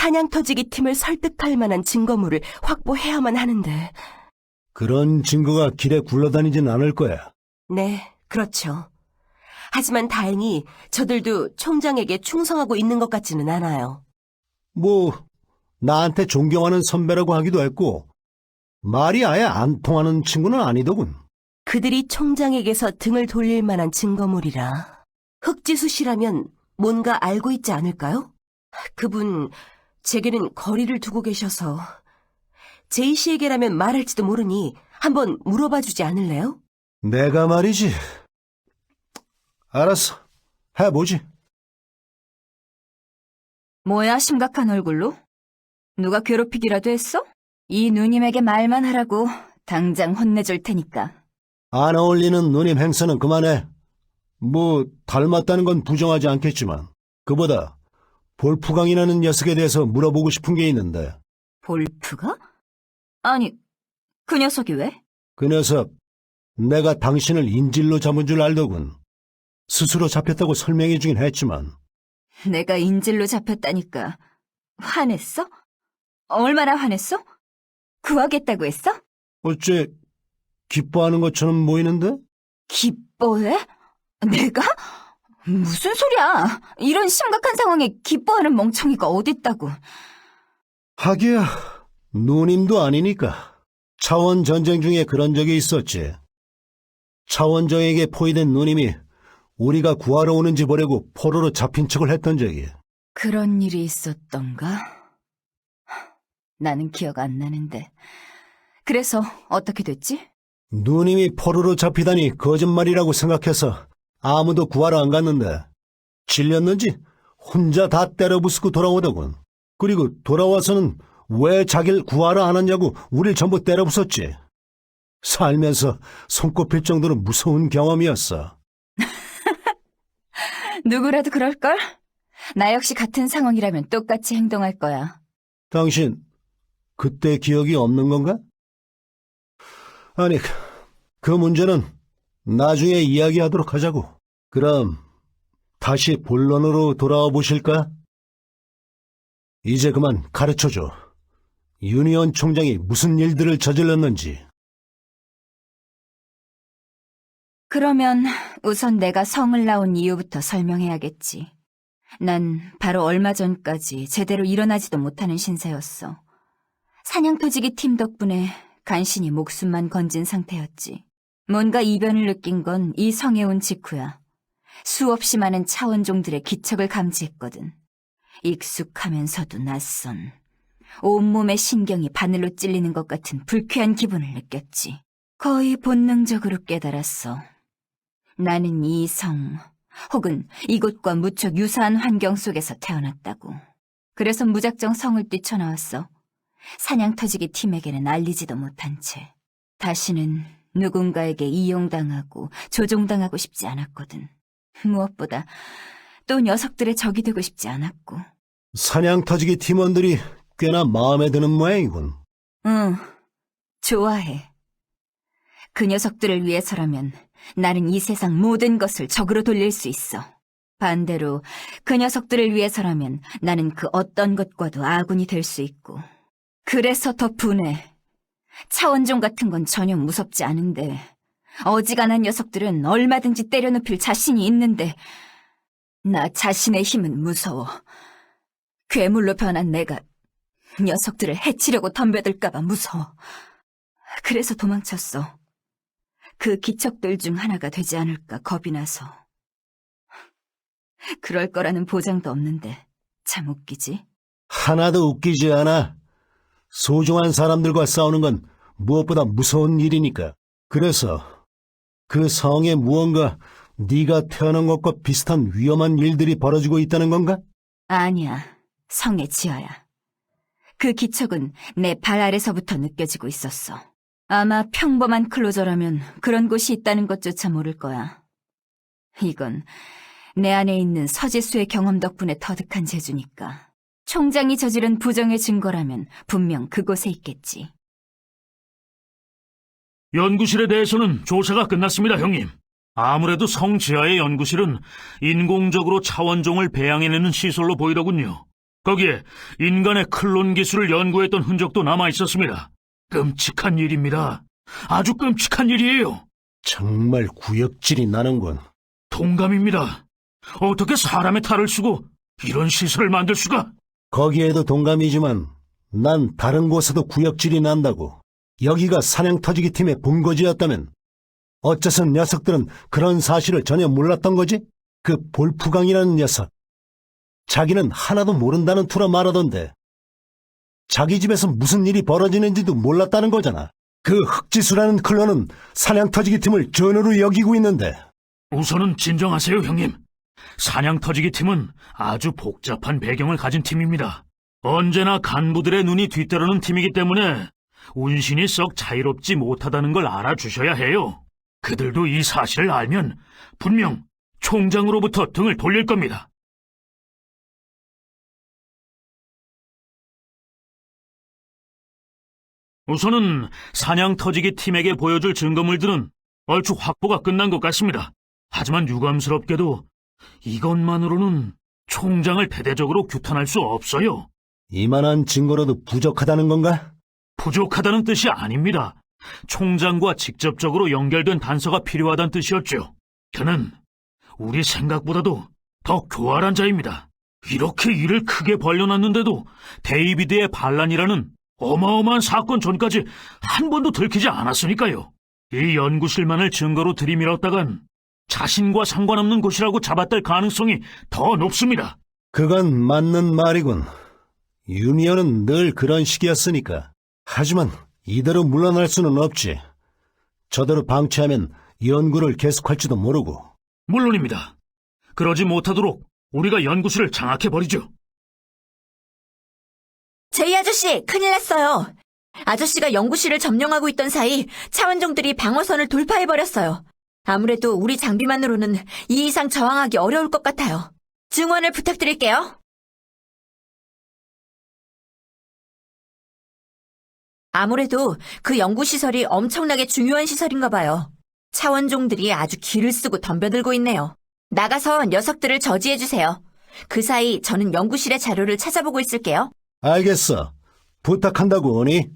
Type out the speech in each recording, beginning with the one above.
사냥터지기 팀을 설득할 만한 증거물을 확보해야만 하는데. 그런 증거가 길에 굴러다니진 않을 거야. 네, 그렇죠. 하지만 다행히 저들도 총장에게 충성하고 있는 것 같지는 않아요. 뭐 나한테 존경하는 선배라고 하기도 했고 말이 아예 안 통하는 친구는 아니더군. 그들이 총장에게서 등을 돌릴 만한 증거물이라. 흑지수 씨라면 뭔가 알고 있지 않을까요? 그분 제게는 거리를 두고 계셔서 제이 씨에게라면 말할지도 모르니 한번 물어봐 주지 않을래요? 내가 말이지. 알았어. 해보지. 뭐야, 심각한 얼굴로? 누가 괴롭히기라도 했어? 이 누님에게 말만 하라고 당장 혼내줄 테니까. 안 어울리는 누님 행세는 그만해. 뭐 닮았다는 건 부정하지 않겠지만 그보다 볼프강이라는 녀석에 대해서 물어보고 싶은 게 있는데. 볼프가? 아니, 그 녀석이 왜? 그 녀석 내가 당신을 인질로 잡은 줄 알더군. 스스로 잡혔다고 설명해 주긴 했지만. 내가 인질로 잡혔다니까 화냈어? 얼마나 화냈어? 구하겠다고 했어? 어째 기뻐하는 것처럼 보이는데? 기뻐해? 내가? 무슨 소리야? 이런 심각한 상황에 기뻐하는 멍청이가 어딨다고. 하기야 누님도 아니니까. 차원 전쟁 중에 그런 적이 있었지. 차원정에게 포위된 누님이 우리가 구하러 오는지 보려고 포로로 잡힌 척을 했던 적이. 그런 일이 있었던가? 나는 기억 안 나는데. 그래서 어떻게 됐지? 누님이 포로로 잡히다니 거짓말이라고 생각해서 아무도 구하러 안 갔는데 질렸는지 혼자 다 때려부수고 돌아오더군. 그리고 돌아와서는 왜 자기를 구하러 안 왔냐고 우릴 전부 때려부쉈지. 살면서 손꼽힐 정도로 무서운 경험이었어. 누구라도 그럴걸? 나 역시 같은 상황이라면 똑같이 행동할 거야. 당신 그때 기억이 없는 건가? 아니, 그 문제는 나중에 이야기하도록 하자고. 그럼 다시 본론으로 돌아와 보실까? 이제 그만 가르쳐줘. 유니온 총장이 무슨 일들을 저질렀는지. 그러면 우선 내가 성을 나온 이유부터 설명해야겠지. 난 바로 얼마 전까지 제대로 일어나지도 못하는 신세였어. 사냥터지기 팀 덕분에 간신히 목숨만 건진 상태였지. 뭔가 이변을 느낀 건 이 성에 온 직후야. 수없이 많은 차원종들의 기척을 감지했거든. 익숙하면서도 낯선, 온몸의 신경이 바늘로 찔리는 것 같은 불쾌한 기분을 느꼈지. 거의 본능적으로 깨달았어. 나는 이 성, 혹은 이곳과 무척 유사한 환경 속에서 태어났다고. 그래서 무작정 성을 뛰쳐나왔어. 사냥터지기 팀에게는 알리지도 못한 채. 다시는 누군가에게 이용당하고 조종당하고 싶지 않았거든. 무엇보다 또 녀석들의 적이 되고 싶지 않았고. 사냥터지기 팀원들이 꽤나 마음에 드는 모양이군. 응, 좋아해. 그 녀석들을 위해서라면 나는 이 세상 모든 것을 적으로 돌릴 수 있어. 반대로 그 녀석들을 위해서라면 나는 그 어떤 것과도 아군이 될 수 있고. 그래서 더 분해. 차원종 같은 건 전혀 무섭지 않은데 어지간한 녀석들은 얼마든지 때려눕힐 자신이 있는데 나 자신의 힘은 무서워. 괴물로 변한 내가 녀석들을 해치려고 덤벼들까봐 무서워. 그래서 도망쳤어. 그 기척들 중 하나가 되지 않을까 겁이 나서. 그럴 거라는 보장도 없는데 참 웃기지? 하나도 웃기지 않아. 소중한 사람들과 싸우는 건 무엇보다 무서운 일이니까. 그래서 그 성에 무언가 네가 태어난 것과 비슷한 위험한 일들이 벌어지고 있다는 건가? 아니야. 성의 지하야. 그 기척은 내 발 아래서부터 느껴지고 있었어. 아마 평범한 클로저라면 그런 곳이 있다는 것조차 모를 거야. 이건 내 안에 있는 서지수의 경험 덕분에 터득한 재주니까. 총장이 저지른 부정의 증거라면 분명 그곳에 있겠지. 연구실에 대해서는 조사가 끝났습니다, 형님. 아무래도 성 지하의 연구실은 인공적으로 차원종을 배양해내는 시설로 보이더군요. 거기에 인간의 클론 기술을 연구했던 흔적도 남아 있었습니다. 끔찍한 일입니다. 아주 끔찍한 일이에요. 정말 구역질이 나는군. 동감입니다. 어떻게 사람의 탈을 쓰고 이런 시설을 만들 수가? 거기에도 동감이지만 난 다른 곳에도 구역질이 난다고. 여기가 사냥터지기 팀의 본거지였다면 어째서 녀석들은 그런 사실을 전혀 몰랐던 거지? 그 볼프강이라는 녀석. 자기는 하나도 모른다는 투라 말하던데 자기 집에서 무슨 일이 벌어지는지도 몰랐다는 거잖아. 그 흑지수라는 클론은 사냥터지기 팀을 전우로 여기고 있는데. 우선은 진정하세요, 형님. 사냥터지기 팀은 아주 복잡한 배경을 가진 팀입니다. 언제나 간부들의 눈이 뒤따르는 팀이기 때문에 운신이 썩 자유롭지 못하다는 걸 알아주셔야 해요. 그들도 이 사실을 알면 분명 총장으로부터 등을 돌릴 겁니다. 우선은 사냥터지기 팀에게 보여줄 증거물들은 얼추 확보가 끝난 것 같습니다. 하지만 유감스럽게도 이것만으로는 총장을 대대적으로 규탄할 수 없어요. 이만한 증거로도 부족하다는 건가? 부족하다는 뜻이 아닙니다. 총장과 직접적으로 연결된 단서가 필요하다는 뜻이었죠. 그는 우리 생각보다도 더 교활한 자입니다. 이렇게 일을 크게 벌려놨는데도 데이비드의 반란이라는 어마어마한 사건 전까지 한 번도 들키지 않았으니까요. 이 연구실만을 증거로 들이밀었다간 자신과 상관없는 곳이라고 잡아댈 가능성이 더 높습니다. 그건 맞는 말이군. 유니언은 늘 그런 식이었으니까. 하지만 이대로 물러날 수는 없지. 저대로 방치하면 연구를 계속할지도 모르고. 물론입니다. 그러지 못하도록 우리가 연구실을 장악해버리죠. 제이 아저씨, 큰일 났어요. 아저씨가 연구실을 점령하고 있던 사이 차원종들이 방어선을 돌파해버렸어요. 아무래도 우리 장비만으로는 이 이상 저항하기 어려울 것 같아요. 증원을 부탁드릴게요. 아무래도 그 연구시설이 엄청나게 중요한 시설인가 봐요. 차원종들이 아주 기를 쓰고 덤벼들고 있네요. 나가서 녀석들을 저지해주세요. 그 사이 저는 연구실의 자료를 찾아보고 있을게요. 알겠어. 부탁한다고 오니?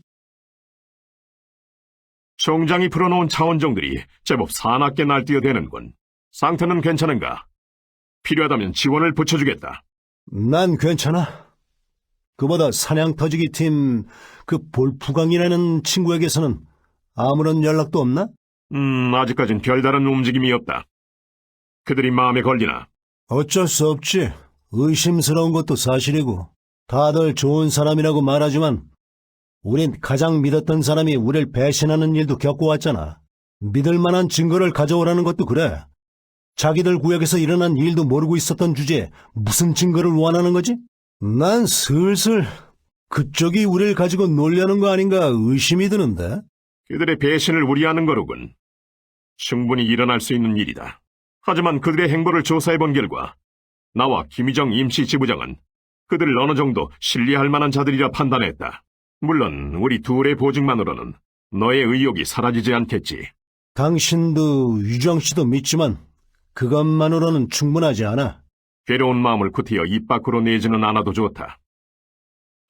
총장이 풀어놓은 차원종들이 제법 사납게 날뛰어대는군. 상태는 괜찮은가? 필요하다면 지원을 붙여주겠다. 난 괜찮아. 그보다 사냥터지기 팀 그 볼프강이라는 친구에게서는 아무런 연락도 없나? 아직까진 별다른 움직임이 없다. 그들이 마음에 걸리나? 어쩔 수 없지. 의심스러운 것도 사실이고. 다들 좋은 사람이라고 말하지만 우린 가장 믿었던 사람이 우릴 배신하는 일도 겪어왔잖아. 믿을 만한 증거를 가져오라는 것도 그래. 자기들 구역에서 일어난 일도 모르고 있었던 주제에 무슨 증거를 원하는 거지? 난 슬슬 그쪽이 우릴 가지고 놀려는 거 아닌가 의심이 드는데? 그들의 배신을 우려하는 거로군. 충분히 일어날 수 있는 일이다. 하지만 그들의 행보를 조사해본 결과 나와 김희정 임시 지부장은 그들을 어느 정도 신뢰할 만한 자들이라 판단했다. 물론 우리 둘의 보증만으로는 너의 의욕이 사라지지 않겠지. 당신도 유정 씨도 믿지만 그것만으로는 충분하지 않아. 괴로운 마음을 구태여 입 밖으로 내지는 않아도 좋다.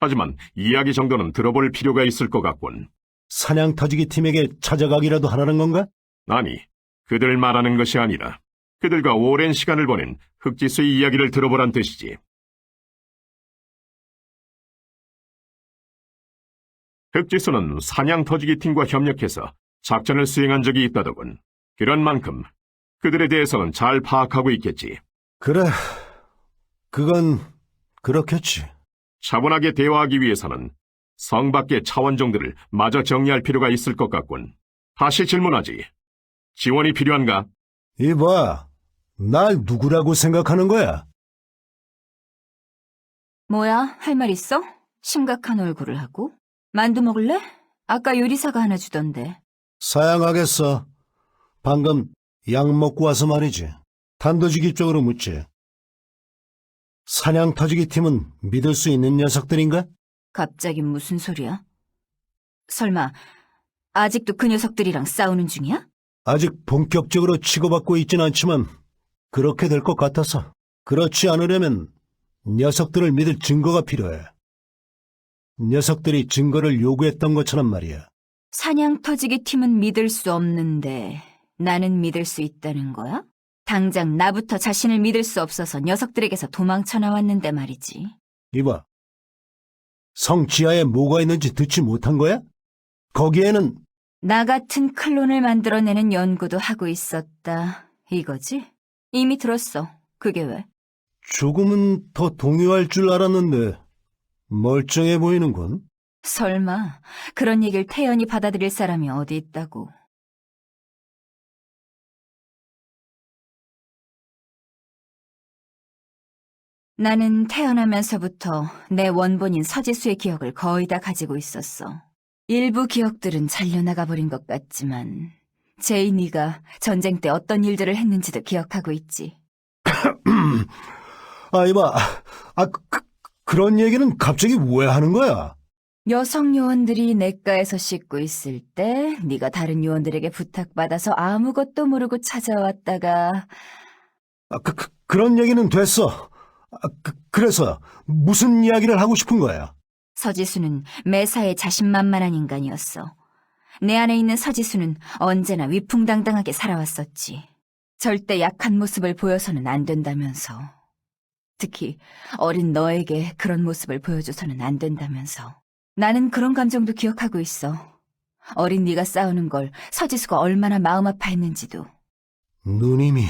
하지만 이야기 정도는 들어볼 필요가 있을 것 같군. 사냥터지기 팀에게 찾아가기라도 하라는 건가? 아니, 그들 말하는 것이 아니라 그들과 오랜 시간을 보낸 흑지수의 이야기를 들어보란 뜻이지. 흑지수는 사냥터지기 팀과 협력해서 작전을 수행한 적이 있다더군. 그런 만큼 그들에 대해서는 잘 파악하고 있겠지. 그래, 그건 그렇겠지. 차분하게 대화하기 위해서는 성 밖의 차원종들을 마저 정리할 필요가 있을 것 같군. 다시 질문하지. 지원이 필요한가? 이봐, 날 누구라고 생각하는 거야? 뭐야, 할 말 있어? 심각한 얼굴을 하고. 만두 먹을래? 아까 요리사가 하나 주던데. 사양하겠어. 방금 약 먹고 와서 말이지. 단도직입적으로 묻지. 사냥터지기 팀은 믿을 수 있는 녀석들인가? 갑자기 무슨 소리야? 설마 아직도 그 녀석들이랑 싸우는 중이야? 아직 본격적으로 치고받고 있진 않지만 그렇게 될 것 같아서. 그렇지 않으려면 녀석들을 믿을 증거가 필요해. 녀석들이 증거를 요구했던 것처럼 말이야. 사냥 터지기 팀은 믿을 수 없는데 나는 믿을 수 있다는 거야? 당장 나부터 자신을 믿을 수 없어서 녀석들에게서 도망쳐 나왔는데 말이지. 이봐, 성 지하에 뭐가 있는지 듣지 못한 거야? 거기에는 나 같은 클론을 만들어내는 연구도 하고 있었다. 이거지? 이미 들었어. 그게 왜? 조금은 더 동요할 줄 알았는데 멀쩡해 보이는군. 설마 그런 얘기를 태연히 받아들일 사람이 어디 있다고. 나는 태어나면서부터 내 원본인 서지수의 기억을 거의 다 가지고 있었어. 일부 기억들은 잘려나가 버린 것 같지만 제이니가 전쟁 때 어떤 일들을 했는지도 기억하고 있지. 이봐, 그런 얘기는 갑자기 왜 하는 거야? 여성 요원들이 냇가에서 씻고 있을 때 네가 다른 요원들에게 부탁받아서 아무것도 모르고 찾아왔다가 그런 얘기는 됐어. 그래서 무슨 이야기를 하고 싶은 거야? 서지수는 매사에 자신만만한 인간이었어. 내 안에 있는 서지수는 언제나 위풍당당하게 살아왔었지. 절대 약한 모습을 보여서는 안 된다면서. 특히 어린 너에게 그런 모습을 보여줘서는 안 된다면서. 나는 그런 감정도 기억하고 있어. 어린 네가 싸우는 걸 서지수가 얼마나 마음 아파했는지도. 누님이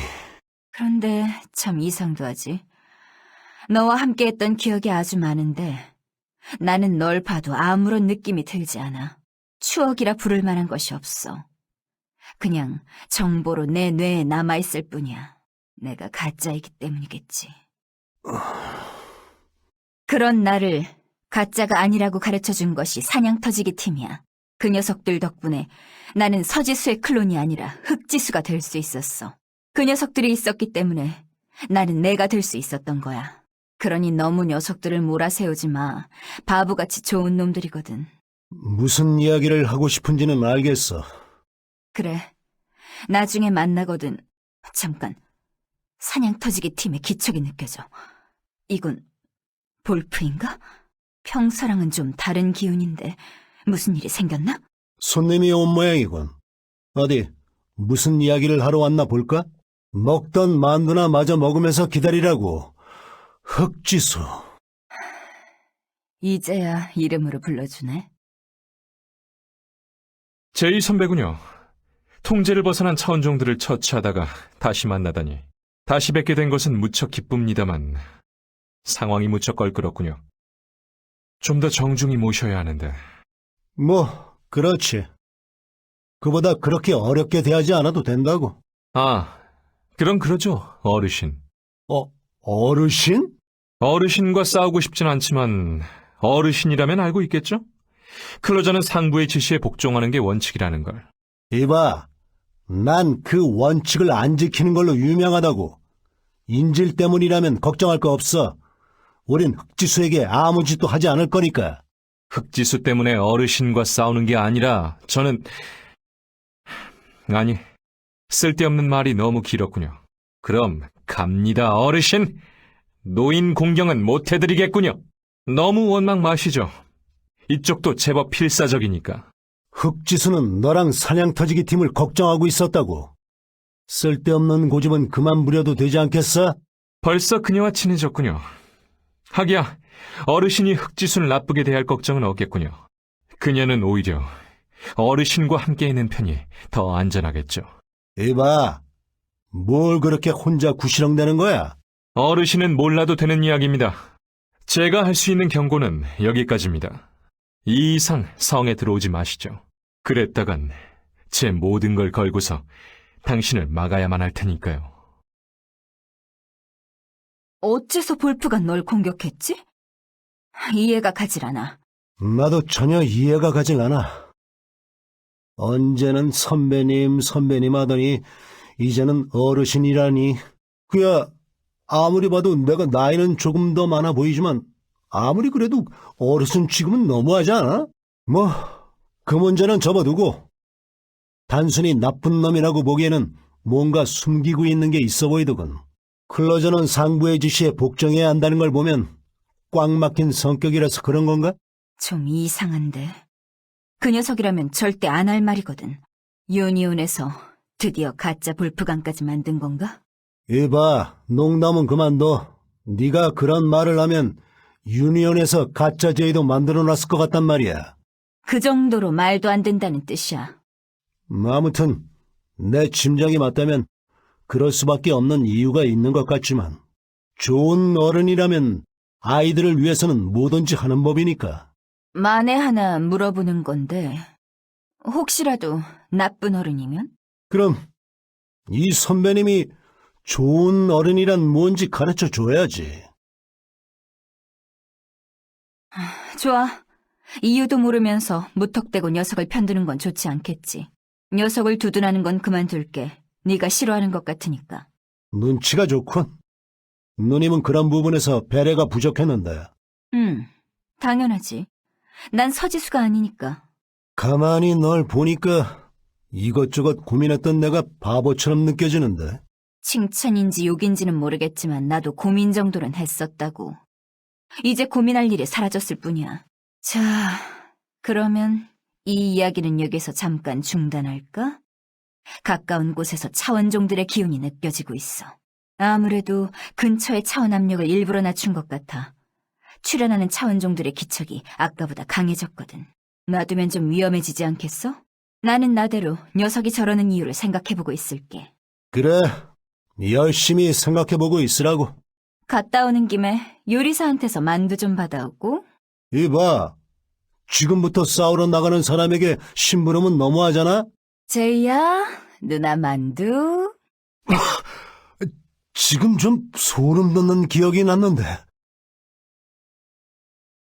그런데 참 이상도 하지. 너와 함께했던 기억이 아주 많은데 나는 널 봐도 아무런 느낌이 들지 않아. 추억이라 부를 만한 것이 없어. 그냥 정보로 내 뇌에 남아있을 뿐이야. 내가 가짜이기 때문이겠지. 그런 나를 가짜가 아니라고 가르쳐준 것이 사냥터지기 팀이야. 그 녀석들 덕분에 나는 서지수의 클론이 아니라 흑지수가 될 수 있었어. 그 녀석들이 있었기 때문에 나는 내가 될 수 있었던 거야. 그러니 너무 녀석들을 몰아세우지 마. 바보같이 좋은 놈들이거든. 무슨 이야기를 하고 싶은지는 알겠어. 그래. 나중에 만나거든. 잠깐. 사냥터지기 팀의 기척이 느껴져. 이건 볼프인가? 평소랑은 좀 다른 기운인데 무슨 일이 생겼나? 손님이 온 모양이군. 어디 무슨 이야기를 하러 왔나 볼까? 먹던 만두나 마저 먹으면서 기다리라고. 흑지수. 이제야 이름으로 불러주네. 제이 선배군요. 통제를 벗어난 차원종들을 처치하다가 다시 만나다니. 다시 뵙게 된 것은 무척 기쁩니다만 상황이 무척 껄끄럽군요. 좀 더 정중히 모셔야 하는데. 뭐 그렇지. 그보다 그렇게 어렵게 대하지 않아도 된다고. 그럼 그러죠, 어르신. 어르신? 어르신과 싸우고 싶진 않지만 어르신이라면 알고 있겠죠? 클로저는 상부의 지시에 복종하는 게 원칙이라는 걸. 이봐, 난 그 원칙을 안 지키는 걸로 유명하다고. 인질 때문이라면 걱정할 거 없어. 우린 흑지수에게 아무 짓도 하지 않을 거니까. 흑지수 때문에 어르신과 싸우는 게 아니라 아니, 쓸데없는 말이 너무 길었군요. 그럼 갑니다, 어르신. 노인 공경은 못 해드리겠군요. 너무 원망 마시죠. 이쪽도 제법 필사적이니까. 흑지수는 너랑 사냥터지기 팀을 걱정하고 있었다고. 쓸데없는 고집은 그만 부려도 되지 않겠어? 벌써 그녀와 친해졌군요. 하기야 어르신이 흑지수를 나쁘게 대할 걱정은 없겠군요. 그녀는 오히려 어르신과 함께 있는 편이 더 안전하겠죠. 이봐, 뭘 그렇게 혼자 구시렁대는 거야? 어르신은 몰라도 되는 이야기입니다. 제가 할 수 있는 경고는 여기까지입니다. 이 이상 성에 들어오지 마시죠. 그랬다간 제 모든 걸 걸고서 당신을 막아야만 할 테니까요. 어째서 볼프가 널 공격했지? 이해가 가질 않아. 나도 전혀 이해가 가질 않아. 언제는 선배님 하더니 이제는 어르신이라니. 그야 아무리 봐도 내가 나이는 조금 더 많아 보이지만 아무리 그래도 어르신 취급은 너무하지 않아? 뭐 그 문제는 접어두고 단순히 나쁜 놈이라고 보기에는 뭔가 숨기고 있는 게 있어 보이더군. 클로저는 상부의 지시에 복종해야 한다는 걸 보면 꽉 막힌 성격이라서 그런 건가? 좀 이상한데. 그 녀석이라면 절대 안 할 말이거든. 유니온에서 드디어 가짜 볼프강까지 만든 건가? 이봐, 농담은 그만둬. 네가 그런 말을 하면 유니온에서 가짜 제의도 만들어놨을 것 같단 말이야. 그 정도로 말도 안 된다는 뜻이야. 아무튼 내 짐작이 맞다면 그럴 수밖에 없는 이유가 있는 것 같지만 좋은 어른이라면 아이들을 위해서는 뭐든지 하는 법이니까. 만에 하나 물어보는 건데 혹시라도 나쁜 어른이면? 그럼 이 선배님이 좋은 어른이란 뭔지 가르쳐 줘야지. 좋아. 이유도 모르면서 무턱대고 녀석을 편드는 건 좋지 않겠지. 녀석을 두둔하는 건 그만둘게. 네가 싫어하는 것 같으니까. 눈치가 좋군. 누님은 그런 부분에서 배려가 부족했는데. 당연하지. 난 서지수가 아니니까. 가만히 널 보니까 이것저것 고민했던 내가 바보처럼 느껴지는데. 칭찬인지 욕인지는 모르겠지만 나도 고민 정도는 했었다고. 이제 고민할 일이 사라졌을 뿐이야. 자, 그러면 이 이야기는 여기서 잠깐 중단할까? 가까운 곳에서 차원종들의 기운이 느껴지고 있어. 아무래도 근처의 차원 압력을 일부러 낮춘 것 같아. 출현하는 차원종들의 기척이 아까보다 강해졌거든. 놔두면 좀 위험해지지 않겠어? 나는 나대로 녀석이 저러는 이유를 생각해보고 있을게. 그래, 열심히 생각해보고 있으라고. 갔다 오는 김에 요리사한테서 만두 좀 받아오고. 이봐, 지금부터 싸우러 나가는 사람에게 심부름은 너무하잖아? 제이야, 누나 만두. 지금 좀 소름 돋는 기억이 났는데.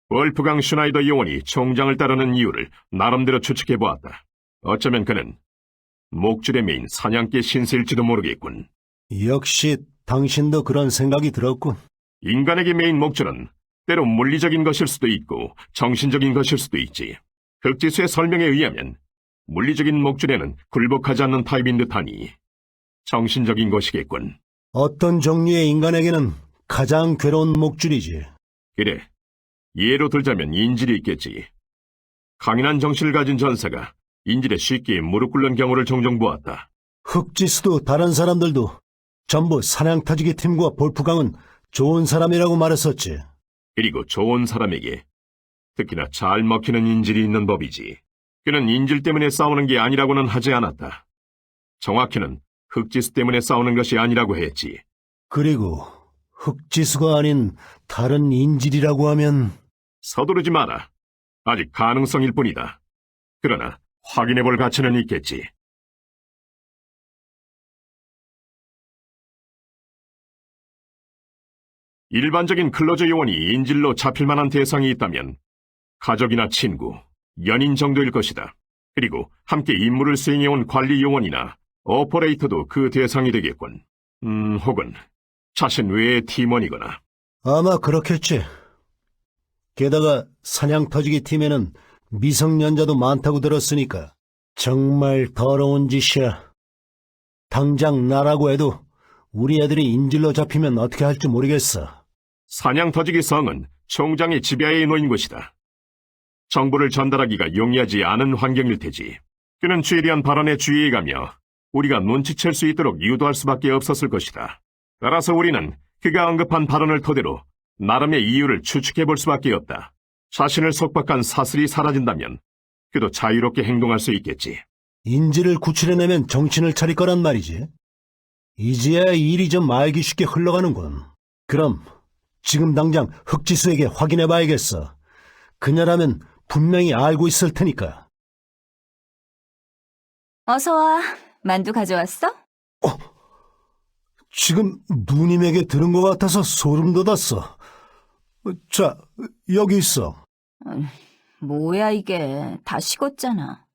월프강 슈나이더 요원이 총장을 따르는 이유를 나름대로 추측해보았다. 어쩌면 그는 목줄에 매인 사냥개 신세일지도 모르겠군. 역시 당신도 그런 생각이 들었군. 인간에게 매인 목줄은 때로 물리적인 것일 수도 있고 정신적인 것일 수도 있지. 흑지수의 설명에 의하면 물리적인 목줄에는 굴복하지 않는 타입인 듯하니 정신적인 것이겠군. 어떤 종류의 인간에게는 가장 괴로운 목줄이지. 그래, 예로 들자면 인질이 있겠지. 강인한 정신을 가진 전사가 인질에 쉽게 무릎 꿇는 경우를 종종 보았다. 흑지수도 다른 사람들도 전부 사냥터지기 팀과 볼프강은 좋은 사람이라고 말했었지. 그리고 좋은 사람에게 특히나 잘 먹히는 인질이 있는 법이지. 그는 인질 때문에 싸우는 게 아니라고는 하지 않았다. 정확히는 흑지수 때문에 싸우는 것이 아니라고 했지. 그리고 흑지수가 아닌 다른 인질이라고 하면 서두르지 마라. 아직 가능성일 뿐이다. 그러나 확인해볼 가치는 있겠지. 일반적인 클로저 요원이 인질로 잡힐 만한 대상이 있다면 가족이나 친구, 연인 정도일 것이다. 그리고 함께 임무를 수행해온 관리 요원이나 오퍼레이터도 그 대상이 되겠군. 혹은 자신 외의 팀원이거나. 아마 그렇겠지. 게다가 사냥터지기 팀에는 미성년자도 많다고 들었으니까 정말 더러운 짓이야. 당장 나라고 해도 우리 애들이 인질로 잡히면 어떻게 할지 모르겠어. 사냥터지기 성은 총장의 지배하에 놓인 곳이다. 정보를 전달하기가 용이하지 않은 환경일 테지. 그는 최대한 발언에 주의해가며 우리가 눈치챌 수 있도록 유도할 수밖에 없었을 것이다. 따라서 우리는 그가 언급한 발언을 토대로 나름의 이유를 추측해볼 수밖에 없다. 자신을 속박한 사슬이 사라진다면 그도 자유롭게 행동할 수 있겠지. 인질을 구출해내면 정신을 차릴 거란 말이지. 이제야 일이 좀 알기 쉽게 흘러가는군. 그럼 지금 당장 흑지수에게 확인해봐야겠어. 그녀라면 분명히 알고 있을 테니까. 어서 와. 만두 가져왔어? 지금 누님에게 들은 것 같아서 소름 돋았어. 자, 여기 있어. 뭐야 이게. 다 식었잖아.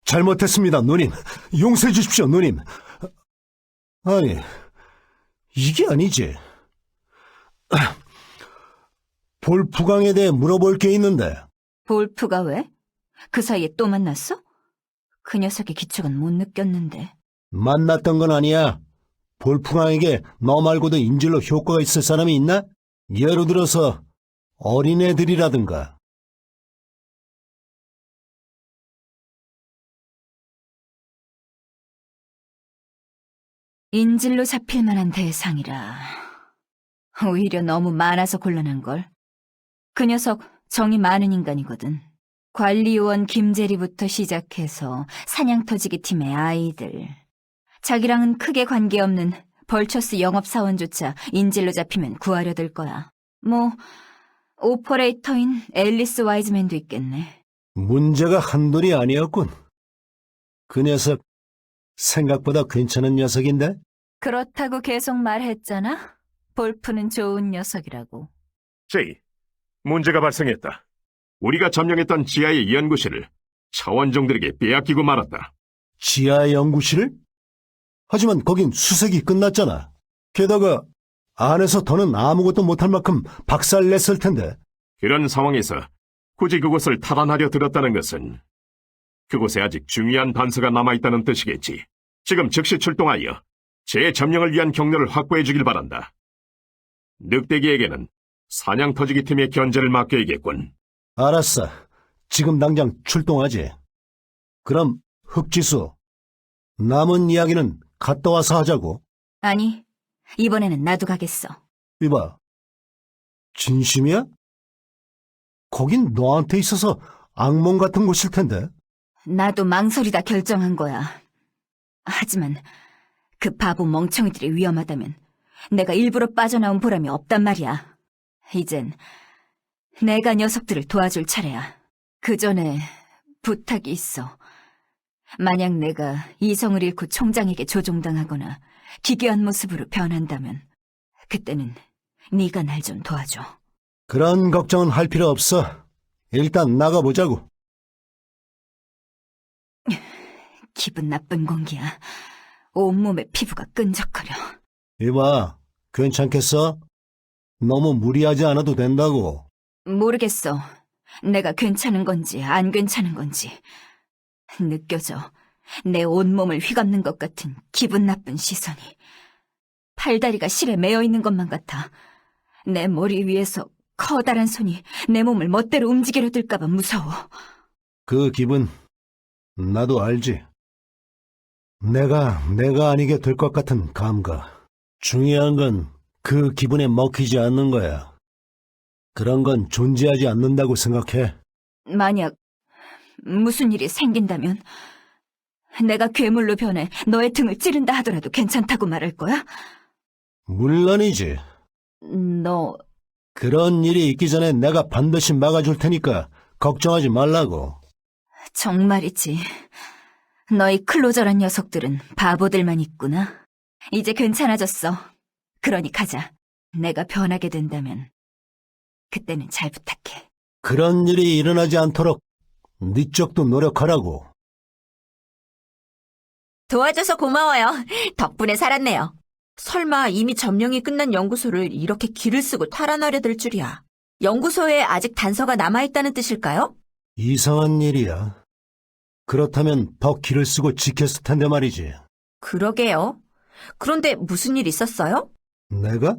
잘못했습니다, 누님. 용서해 주십시오, 누님. 아니, 이게 아니지. 볼프강에 대해 물어볼 게 있는데. 볼프가 왜? 그 사이에 또 만났어? 그 녀석의 기척은 못 느꼈는데. 만났던 건 아니야. 볼프강에게 너 말고도 인질로 효과가 있을 사람이 있나? 예를 들어서 어린애들이라든가. 인질로 잡힐 만한 대상이라. 오히려 너무 많아서 곤란한걸. 그 녀석 정이 많은 인간이거든. 관리요원 김재리부터 시작해서 사냥터지기 팀의 아이들. 자기랑은 크게 관계없는 벌처스 영업사원조차 인질로 잡히면 구하려 들 거야. 뭐 오퍼레이터인 앨리스 와이즈맨도 있겠네. 문제가 한둘이 아니었군. 그 녀석 생각보다 괜찮은 녀석인데? 그렇다고 계속 말했잖아. 볼프는 좋은 녀석이라고. 제이, 문제가 발생했다. 우리가 점령했던 지하의 연구실을 차원종들에게 빼앗기고 말았다. 지하 연구실을? 하지만 거긴 수색이 끝났잖아. 게다가 안에서 더는 아무것도 못할 만큼 박살냈을 텐데. 그런 상황에서 굳이 그곳을 탈환하려 들었다는 것은 그곳에 아직 중요한 단서가 남아있다는 뜻이겠지. 지금 즉시 출동하여 재점령을 위한 경로를 확보해 주길 바란다. 늑대기에게는 사냥 터지기 팀의 견제를 맡겨야겠군. 알았어. 지금 당장 출동하지. 그럼 흑지수, 남은 이야기는 갔다 와서 하자고. 아니, 이번에는 나도 가겠어. 이봐, 진심이야? 거긴 너한테 있어서 악몽 같은 곳일 텐데. 나도 망설이다 결정한 거야. 하지만 그 바보 멍청이들이 위험하다면 내가 일부러 빠져나온 보람이 없단 말이야. 이젠 내가 녀석들을 도와줄 차례야. 그 전에 부탁이 있어. 만약 내가 이성을 잃고 총장에게 조종당하거나 기괴한 모습으로 변한다면 그때는 네가 날 좀 도와줘. 그런 걱정은 할 필요 없어. 일단 나가보자고. 기분 나쁜 공기야. 온몸에 피부가 끈적거려. 이봐, 괜찮겠어? 너무 무리하지 않아도 된다고. 모르겠어. 내가 괜찮은 건지 안 괜찮은 건지. 느껴져. 내 온몸을 휘감는 것 같은 기분 나쁜 시선이. 팔다리가 실에 매여 있는 것만 같아. 내 머리 위에서 커다란 손이 내 몸을 멋대로 움직이려 들까봐 무서워. 그 기분 나도 알지. 내가 아니게 될 것 같은 감각. 중요한 건 그 기분에 먹히지 않는 거야. 그런 건 존재하지 않는다고 생각해. 만약 무슨 일이 생긴다면 내가 괴물로 변해 너의 등을 찌른다 하더라도 괜찮다고 말할 거야? 물론이지. 너 그런 일이 있기 전에 내가 반드시 막아줄 테니까 걱정하지 말라고. 정말이지. 너희 클로저란 녀석들은 바보들만 있구나. 이제 괜찮아졌어. 그러니 가자. 내가 변하게 된다면 그때는 잘 부탁해. 그런 일이 일어나지 않도록 네 쪽도 노력하라고. 도와줘서 고마워요. 덕분에 살았네요. 설마 이미 점령이 끝난 연구소를 이렇게 길을 쓰고 탈환하려 들 줄이야. 연구소에 아직 단서가 남아있다는 뜻일까요? 이상한 일이야. 그렇다면 더 길을 쓰고 지켰을 텐데 말이지. 그러게요. 그런데 무슨 일 있었어요? 내가?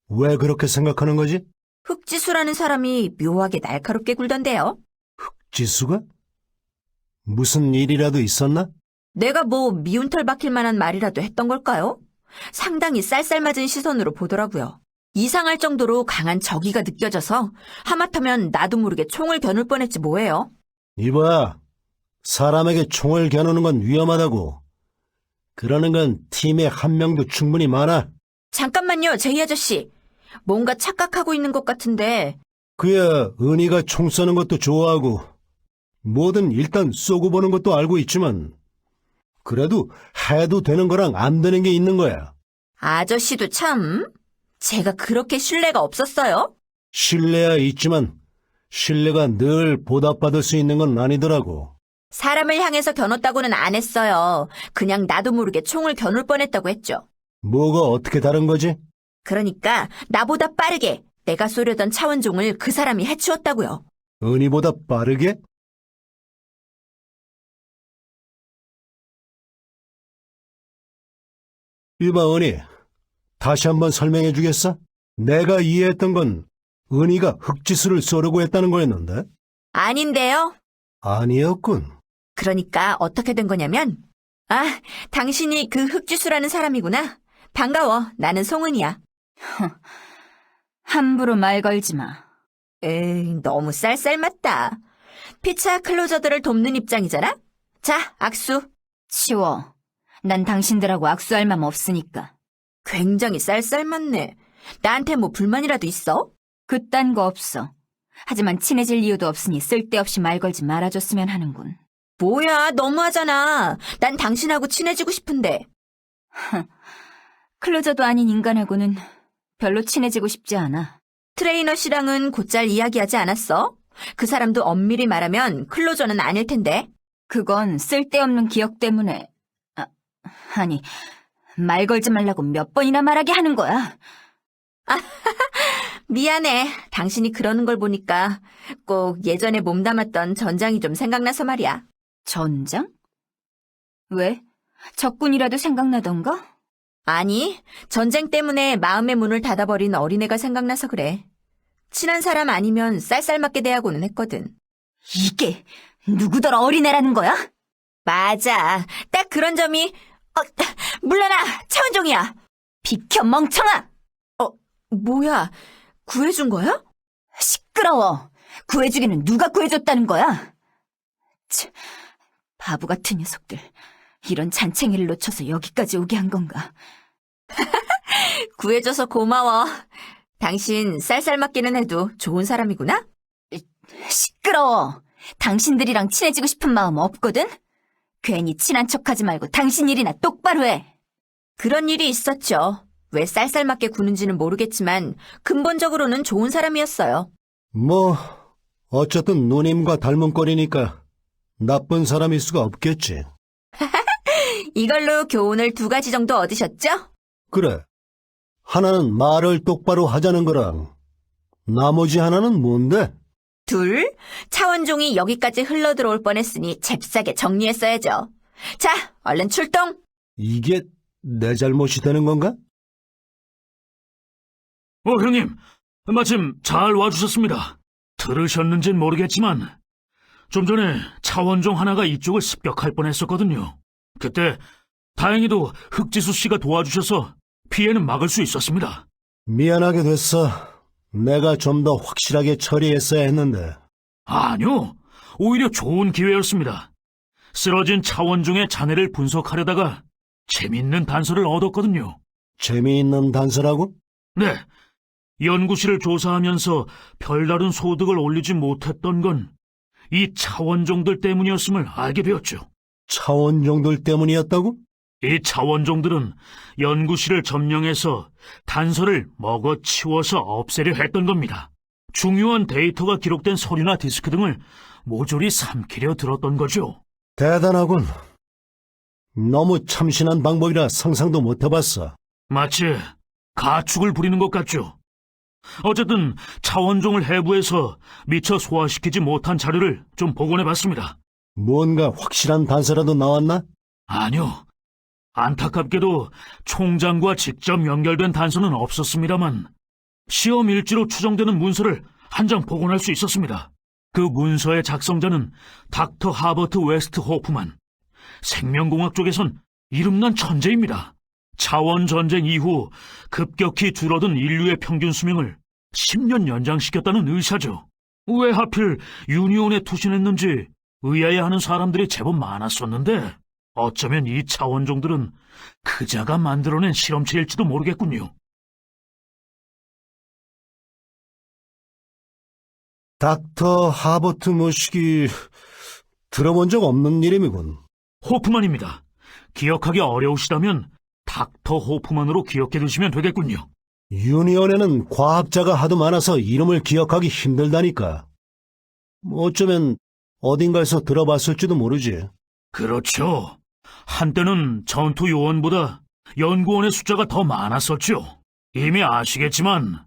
왜 그렇게 생각하는 거지? 흑지수라는 사람이 묘하게 날카롭게 굴던데요. 지수가? 무슨 일이라도 있었나? 내가 뭐 미운 털 박힐 만한 말이라도 했던 걸까요? 상당히 쌀쌀맞은 시선으로 보더라고요. 이상할 정도로 강한 적의가 느껴져서 하마터면 나도 모르게 총을 겨눌 뻔했지 뭐예요. 이봐, 사람에게 총을 겨누는 건 위험하다고. 그러는 건 팀에 한 명도 충분히 많아. 잠깐만요, 제이 아저씨. 뭔가 착각하고 있는 것 같은데. 그야 은희가 총 쏘는 것도 좋아하고 뭐든 일단 쏘고 보는 것도 알고 있지만 그래도 해도 되는 거랑 안 되는 게 있는 거야. 아저씨도 참... 제가 그렇게 신뢰가 없었어요? 신뢰야 있지만 신뢰가 늘 보답받을 수 있는 건 아니더라고. 사람을 향해서 겨눴다고는 안 했어요. 그냥 나도 모르게 총을 겨눌 뻔했다고 했죠. 뭐가 어떻게 다른 거지? 그러니까 나보다 빠르게 내가 쏘려던 차원종을 그 사람이 해치웠다고요. 은희보다 빠르게? 이봐, 은희. 다시 한번 설명해 주겠어? 내가 이해했던 건 은희가 흑지수를 쏘려고 했다는 거였는데? 아닌데요? 아니었군. 그러니까 어떻게 된 거냐면, 당신이 그 흑지수라는 사람이구나. 반가워. 나는 송은이야. 함부로 말 걸지 마. 에이, 너무 쌀쌀맞다. 피차 클로저들을 돕는 입장이잖아? 자, 악수. 치워. 난 당신들하고 악수할 맘 없으니까. 굉장히 쌀쌀맞네. 나한테 뭐 불만이라도 있어? 그딴 거 없어. 하지만 친해질 이유도 없으니 쓸데없이 말 걸지 말아줬으면 하는군. 뭐야, 너무하잖아. 난 당신하고 친해지고 싶은데. 클로저도 아닌 인간하고는 별로 친해지고 싶지 않아. 트레이너 씨랑은 곧잘 이야기하지 않았어? 그 사람도 엄밀히 말하면 클로저는 아닐 텐데. 그건 쓸데없는 기억 때문에. 아니, 말 걸지 말라고 몇 번이나 말하게 하는 거야. 미안해. 당신이 그러는 걸 보니까 꼭 예전에 몸담았던 전장이 좀 생각나서 말이야. 전장? 왜? 적군이라도 생각나던가? 아니, 전쟁 때문에 마음의 문을 닫아버린 어린애가 생각나서 그래. 친한 사람 아니면 쌀쌀맞게 대하고는 했거든. 이게 누구더러 어린애라는 거야? 맞아. 딱 그런 점이... 물러나! 차원종이야! 비켜, 멍청아! 뭐야, 구해준 거야? 시끄러워. 구해주기는 누가 구해줬다는 거야? 바보 같은 녀석들. 이런 잔챙이를 놓쳐서 여기까지 오게 한 건가? 구해줘서 고마워. 당신 쌀쌀맞기는 해도 좋은 사람이구나? 시끄러워. 당신들이랑 친해지고 싶은 마음 없거든? 괜히 친한 척하지 말고 당신 일이나 똑바로 해. 그런 일이 있었죠. 왜 쌀쌀맞게 구는지는 모르겠지만 근본적으로는 좋은 사람이었어요. 뭐, 어쨌든 누님과 닮은 꼴이니까 나쁜 사람일 수가 없겠지. 이걸로 교훈을 2가지 정도 얻으셨죠? 그래. 하나는 말을 똑바로 하자는 거랑 나머지 하나는 뭔데? 2, 차원종이 여기까지 흘러들어올 뻔했으니 잽싸게 정리했어야죠. 자, 얼른 출동! 이게 내 잘못이 되는 건가? 형님, 마침 잘 와주셨습니다. 들으셨는진 모르겠지만 좀 전에 차원종 하나가 이쪽을 습격할 뻔했었거든요. 그때 다행히도 흑지수 씨가 도와주셔서 피해는 막을 수 있었습니다. 미안하게 됐어. 내가 좀 더 확실하게 처리했어야 했는데. 아니요, 오히려 좋은 기회였습니다. 쓰러진 차원종의 잔해를 분석하려다가 재미있는 단서를 얻었거든요. 재미있는 단서라고? 네, 연구실을 조사하면서 별다른 소득을 올리지 못했던 건 이 차원종들 때문이었음을 알게 되었죠. 차원종들 때문이었다고? 이 차원종들은 연구실을 점령해서 단서를 먹어치워서 없애려 했던 겁니다. 중요한 데이터가 기록된 서류나 디스크 등을 모조리 삼키려 들었던 거죠. 대단하군. 너무 참신한 방법이라 상상도 못 해봤어. 마치 가축을 부리는 것 같죠. 어쨌든 차원종을 해부해서 미처 소화시키지 못한 자료를 좀 복원해봤습니다. 뭔가 확실한 단서라도 나왔나? 아니요. 안타깝게도 총장과 직접 연결된 단서는 없었습니다만 시험 일지로 추정되는 문서를 한 장 복원할 수 있었습니다. 그 문서의 작성자는 닥터 하버트 웨스트 호프만. 생명공학 쪽에선 이름난 천재입니다. 차원전쟁 이후 급격히 줄어든 인류의 평균 수명을 10년 연장시켰다는 의사죠. 왜 하필 유니온에 투신했는지 의아해하는 사람들이 제법 많았었는데 어쩌면 이 차원종들은 그자가 만들어낸 실험체일지도 모르겠군요. 닥터 하버트 모시기 들어본 적 없는 이름이군. 호프만입니다. 기억하기 어려우시다면 닥터 호프만으로 기억해 두시면 되겠군요. 유니온에는 과학자가 하도 많아서 이름을 기억하기 힘들다니까. 어쩌면 어딘가에서 들어봤을지도 모르지. 그렇죠. 한때는 전투 요원보다 연구원의 숫자가 더 많았었죠. 이미 아시겠지만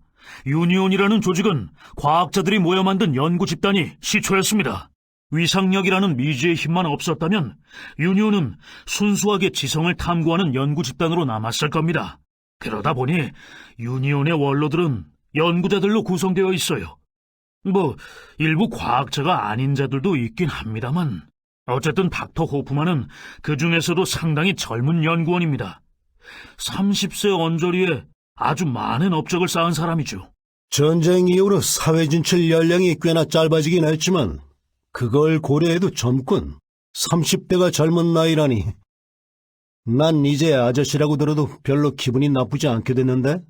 유니온이라는 조직은 과학자들이 모여 만든 연구 집단이 시초였습니다. 위상력이라는 미지의 힘만 없었다면 유니온은 순수하게 지성을 탐구하는 연구 집단으로 남았을 겁니다. 그러다 보니 유니온의 원로들은 연구자들로 구성되어 있어요. 일부 과학자가 아닌 자들도 있긴 합니다만 어쨌든 닥터 호프만은 그 중에서도 상당히 젊은 연구원입니다. 30세 언저리에 아주 많은 업적을 쌓은 사람이죠. 전쟁 이후로 사회 진출 연령이 꽤나 짧아지긴 했지만 그걸 고려해도 젊군. 30대가 젊은 나이라니. 난 이제 아저씨라고 들어도 별로 기분이 나쁘지 않게 됐는데?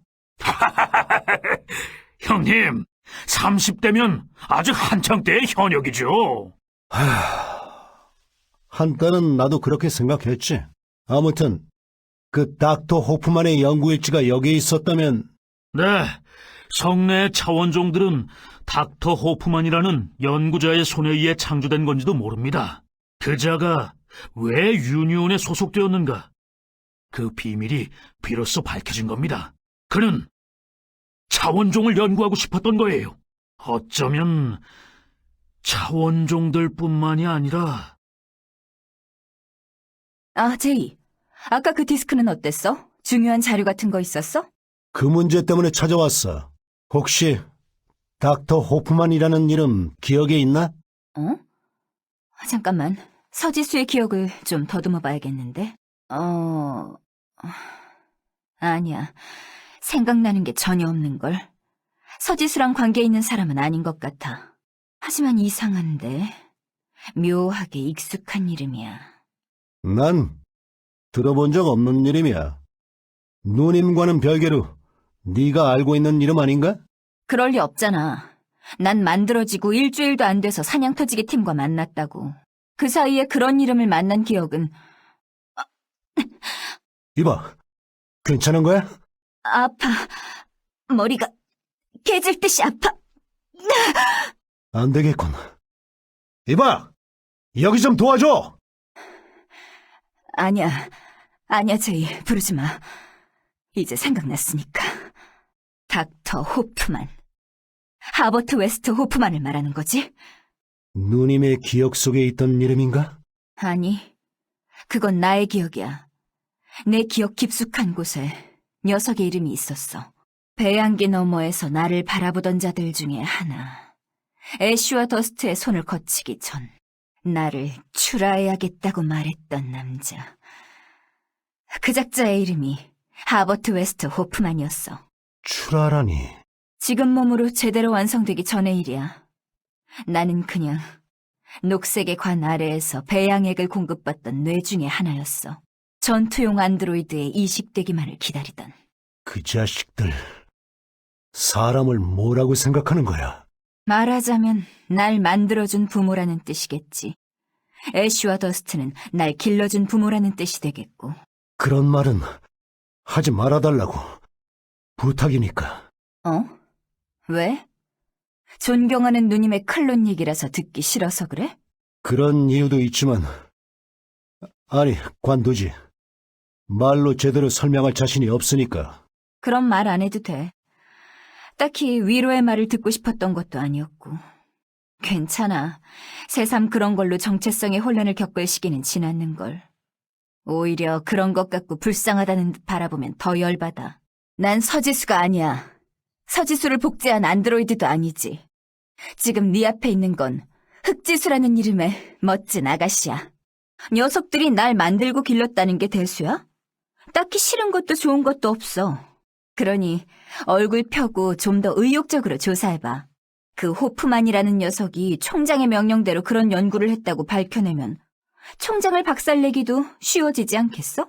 형님, 30대면 아직 한창 때의 현역이죠. 한때는 나도 그렇게 생각했지. 아무튼 그 닥터 호프만의 연구 일지가 여기에 있었다면 네, 성내의 차원종들은 닥터 호프만이라는 연구자의 손에 의해 창조된 건지도 모릅니다. 그자가 왜 유니온에 소속되었는가? 그 비밀이 비로소 밝혀진 겁니다. 그는 차원종을 연구하고 싶었던 거예요. 어쩌면 차원종들뿐만이 아니라 아, 제이. 아까 그 디스크는 어땠어? 중요한 자료 같은 거 있었어? 그 문제 때문에 찾아왔어. 혹시 닥터 호프만이라는 이름 기억에 있나? 어? 잠깐만. 서지수의 기억을 좀 더듬어 봐야겠는데. 아니야. 생각나는 게 전혀 없는걸. 서지수랑 관계 있는 사람은 아닌 것 같아. 하지만 이상한데. 묘하게 익숙한 이름이야. 난 들어본 적 없는 이름이야. 누님과는 별개로 네가 알고 있는 이름 아닌가? 그럴 리 없잖아. 난 만들어지고 일주일도 안 돼서 사냥터지기 팀과 만났다고. 그 사이에 그런 이름을 만난 기억은 이봐, 괜찮은 거야? 아파. 머리가 깨질 듯이 아파. 안 되겠군. 이봐, 여기 좀 도와줘! 아니야, 제이. 부르지 마. 이제 생각났으니까. 닥터 호프만. 하버트 웨스트 호프만을 말하는 거지? 누님의 기억 속에 있던 이름인가? 아니, 그건 나의 기억이야. 내 기억 깊숙한 곳에 녀석의 이름이 있었어. 배양기 너머에서 나를 바라보던 자들 중에 하나. 애쉬와 더스트의 손을 거치기 전 나를 출하해야겠다고 말했던 남자. 그 작자의 이름이 하버트 웨스트 호프만이었어. 출하라니. 지금 몸으로 제대로 완성되기 전의 일이야. 나는 그냥 녹색의 관 아래에서 배양액을 공급받던 뇌 중에 하나였어. 전투용 안드로이드의 이식되기만을 기다리던. 그 자식들, 사람을 뭐라고 생각하는 거야? 말하자면 날 만들어준 부모라는 뜻이겠지. 애쉬와 더스트는 날 길러준 부모라는 뜻이 되겠고. 그런 말은 하지 말아달라고. 부탁이니까. 어? 왜? 존경하는 누님의 클론 얘기라서 듣기 싫어서 그래? 그런 이유도 있지만, 아니, 관두지. 말로 제대로 설명할 자신이 없으니까. 그런 말 안 해도 돼. 딱히 위로의 말을 듣고 싶었던 것도 아니었고. 괜찮아. 새삼 그런 걸로 정체성의 혼란을 겪을 시기는 지났는걸. 오히려 그런 것 같고 불쌍하다는 듯 바라보면 더 열받아. 난 서지수가 아니야. 서지수를 복제한 안드로이드도 아니지. 지금 네 앞에 있는 건 흑지수라는 이름의 멋진 아가씨야. 녀석들이 날 만들고 길렀다는 게 대수야? 딱히 싫은 것도 좋은 것도 없어. 그러니 얼굴 펴고 좀 더 의욕적으로 조사해봐. 그 호프만이라는 녀석이 총장의 명령대로 그런 연구를 했다고 밝혀내면 총장을 박살내기도 쉬워지지 않겠어?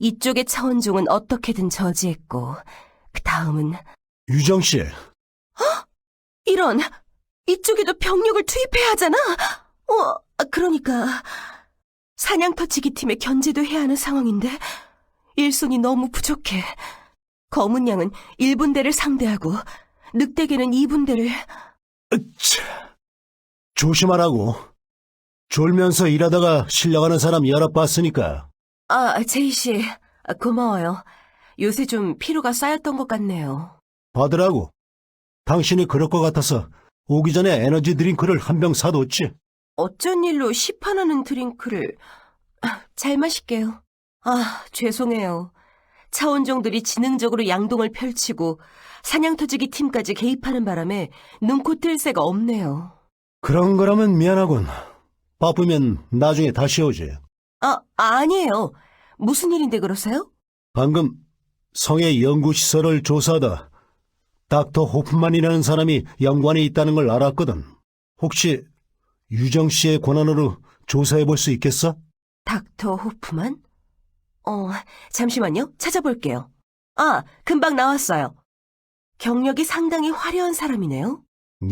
이쪽의 차원종은 어떻게든 저지했고 그 다음은 유정씨, 이런! 이쪽에도 병력을 투입해야 하잖아? 그러니까 사냥터치기 팀의 견제도 해야 하는 상황인데 일손이 너무 부족해. 검은 양은 1분대를 상대하고 늑대계는 2분대를... 조심하라고. 졸면서 일하다가 실려가는 사람 여러 봤으니까. 제이씨, 고마워요. 요새 좀 피로가 쌓였던 것 같네요. 받으라고. 당신이 그럴 것 같아서 오기 전에 에너지 드링크를 한 병 사뒀지. 어쩐 일로 시판하는 드링크를... 잘 마실게요. 죄송해요. 차원종들이 지능적으로 양동을 펼치고 사냥터지기 팀까지 개입하는 바람에 눈코 뜰 새가 없네요. 그런 거라면 미안하군. 바쁘면 나중에 다시 오지. 아니에요. 무슨 일인데 그러세요? 방금 성의 연구시설을 조사하다 닥터 호프만이라는 사람이 연관에 있다는 걸 알았거든. 혹시 유정 씨의 권한으로 조사해 볼 수 있겠어? 닥터 호프만? 잠시만요. 찾아볼게요. 금방 나왔어요. 경력이 상당히 화려한 사람이네요.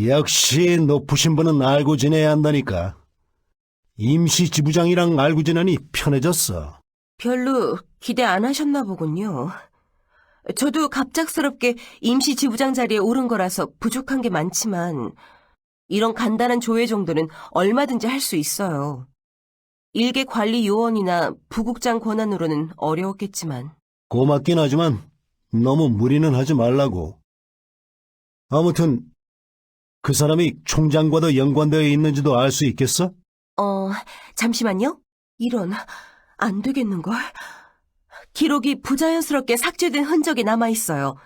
역시 높으신 분은 알고 지내야 한다니까. 임시 지부장이랑 알고 지내니 편해졌어. 별로 기대 안 하셨나 보군요. 저도 갑작스럽게 임시 지부장 자리에 오른 거라서 부족한 게 많지만 이런 간단한 조회 정도는 얼마든지 할 수 있어요. 일개 관리 요원이나 부국장 권한으로는 어려웠겠지만. 고맙긴 하지만 너무 무리는 하지 말라고. 아무튼 그 사람이 총장과도 연관되어 있는지도 알 수 있겠어? 잠시만요. 이런, 안 되겠는걸. 기록이 부자연스럽게 삭제된 흔적이 남아있어요.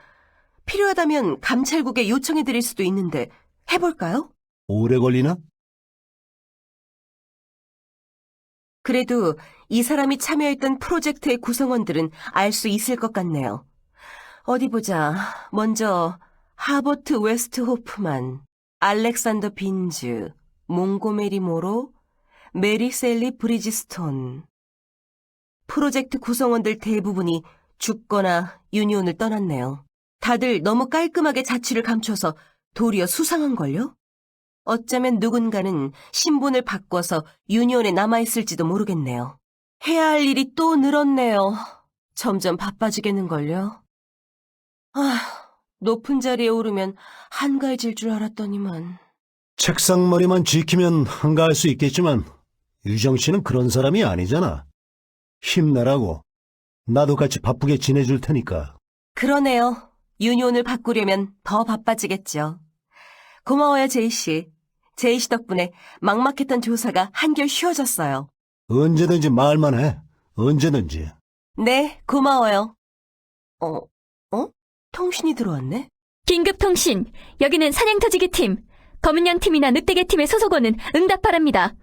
필요하다면 감찰국에 요청해드릴 수도 있는데 해볼까요? 오래 걸리나? 그래도 이 사람이 참여했던 프로젝트의 구성원들은 알 수 있을 것 같네요. 어디 보자. 먼저 하버트 웨스트 호프만, 알렉산더 빈즈, 몽고메리 모로, 메리 셀리 브리지스톤. 프로젝트 구성원들 대부분이 죽거나 유니온을 떠났네요. 다들 너무 깔끔하게 자취를 감춰서 도리어 수상한걸요? 어쩌면 누군가는 신분을 바꿔서 유니온에 남아있을지도 모르겠네요. 해야 할 일이 또 늘었네요. 점점 바빠지겠는걸요? 높은 자리에 오르면 한가해질 줄 알았더니만. 책상머리만 지키면 한가할 수 있겠지만 유정 씨는 그런 사람이 아니잖아. 힘내라고. 나도 같이 바쁘게 지내줄 테니까. 그러네요. 유니온을 바꾸려면 더 바빠지겠죠. 고마워요, 제이씨. 제이씨 덕분에 막막했던 조사가 한결 쉬워졌어요. 언제든지 말만 해. 언제든지. 네, 고마워요. 통신이 들어왔네? 긴급 통신. 여기는 사냥터지기 팀. 검은 양 팀이나 늑대계 팀의 소속원은 응답 바랍니다.